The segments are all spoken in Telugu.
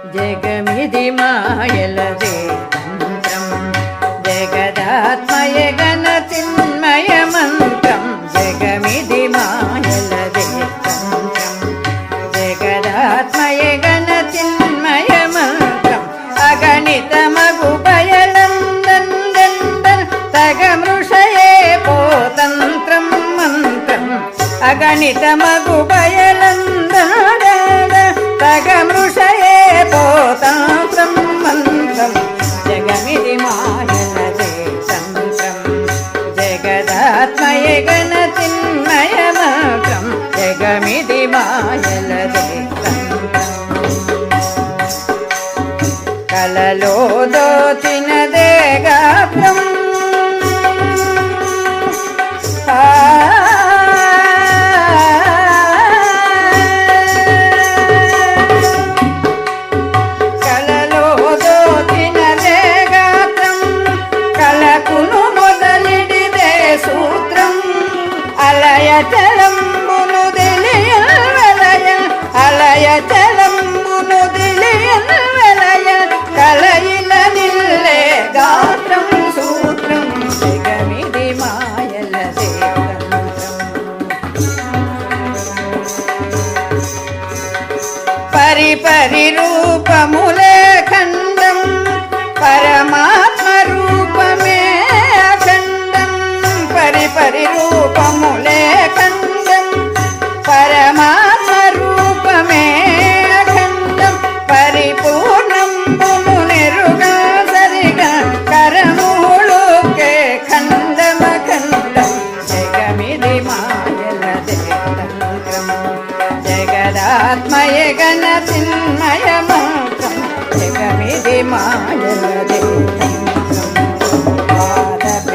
జగమిది మాయలదే తంత్రం జగదాత్మయ గణ చిన్మయ మంత్రం జగమిది మాయలదే తంత్రం జగదాత్మయ గణ చిన్మయ మంత్రం అగణితమగు బయలందన్ తగమృషయే పోతంత్రం మంత్రం అగణితమగు బయలందన తగమృషయే పోతంత్రం మంత్రం జగమిది మాయలదే తంత్రం జగదాత్మయ గణ చిన్మయ మంత్రం జగమిది మాయలదే తంత్రం కలలో దోచినదే గాత్రం అలయచలంబును దిలియల్ వెలయ అలయచలంబును దిలియల్ వెలయ కలయిల నిల్లే గాత్రం సూత్రం జగమిది మాయలదే పరిపరి రూపములే ఖండం పరమాత్మ రూపమే అఖండం పరిపరి రూపములే ఖండం పరమాత్మ రూపమే అఖండం పరిపూర్ణంబును నిరుగా సరిగా కరమూళుకే ఖండమఖండం జగమిది మాయలదే తంత్రం జగదాత్మయ గణ చిన్మయ మంత్రం జగమిది మాయలదే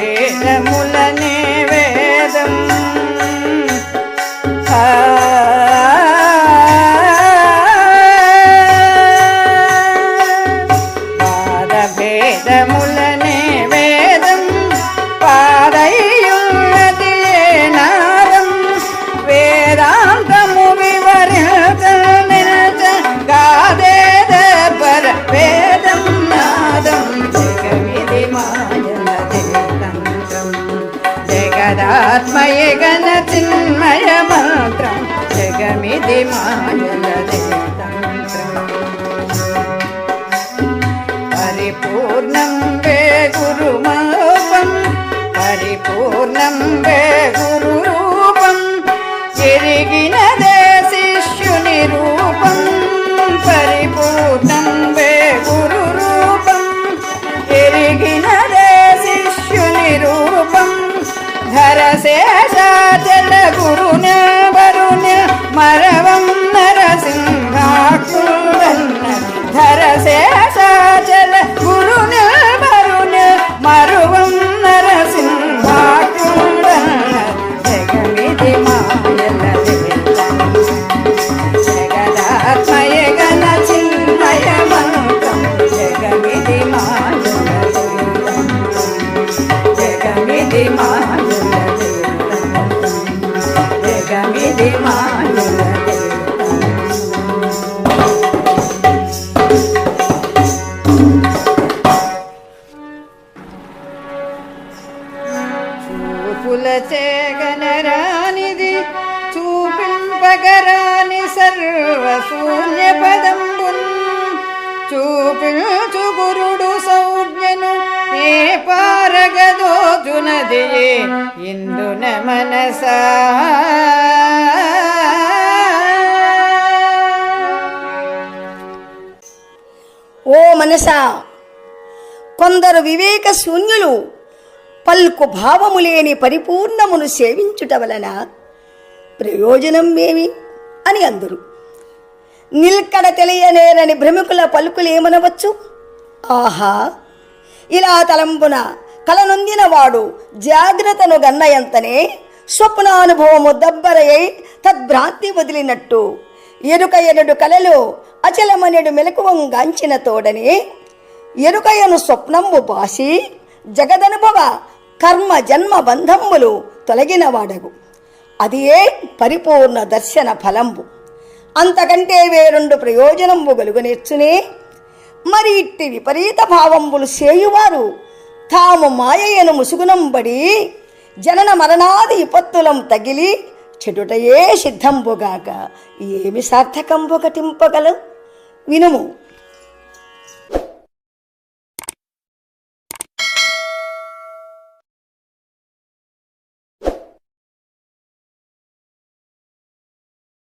పాదభేదములనే వేదం పాదభేదములనే వేదం పాదయున్నది నాదం వేదాంతము వివరించ గాదేద పర వేదం నాదం జగమిది మాయలదే తంత్రం జగదాత్మయ గణ చిన్మయ మంత్రం జగమిది మాయలదే తంత్రం పరిపూర్ణం వే గురుమూపం పరిపూర్ణం వే గురు రూపం ఎరిగినదే శిష్యుని రూపం పరిపూర్ణం వే గురు రూపం ఎరిగినదే శిష్యుని రూపం ధరశేషాచల గురున వరుణ మరవం నరసింహాక్షుడన్న ధరశేషాచల గురున వరుణ మరువం నరసింహాక్షుడన్న జగమిది మాయలదే జగదాత్మయ గణ చిన్మయ మంత్రం జగమిది మాయలదే జగమిది మాయలదే జగమిది మాయలదే చూపులచే గణరానిది చూపింపగరాని సర్వశూన్య పదంబున్ చూపించు గురుడు సౌజ్ఞను ఏ పారగదోచునదియే ఇందున మనసా ఓ మనసా, కొందరు వివేక శూన్యులు పల్కు భావము లేని పరిపూర్ణమును సేవించుట వలన ప్రయోజనం ఏమి అని అందురు. నిల్కడ తెలియనేరని భ్రమికుల పలుకులేమనవచ్చు? ఆహా, ఇలా తలంపున కలనొందినవాడు జాగ్రత్తను గన్నయంతనే స్వప్నానుభవము దబ్బరయ్యి తద్భ్రాంతి వదిలినట్టు ఎరుక ఎనడు కలలో అచలమనెడు మెలకువంగాంచిన తోడనే ఎరుకయను స్వప్నంబు పాసి జగదనుభవ కర్మ జన్మ బంధంబులు తొలగినవాడగు. అది ఏ పరిపూర్ణ దర్శన ఫలంబు. అంతకంటే వేరొండు ప్రయోజనంబు గలుగునెచ్చునే. మరి ఇట్టి విపరీత భావంబులు చేయువారు తాము మాయయను ముసుగునంబడి జనన మరణాది విపత్తులం తగిలి చెడుటయే సిద్ధంబుగాక ఏమి సార్థకంబు ఘటింపగలం. వినుము.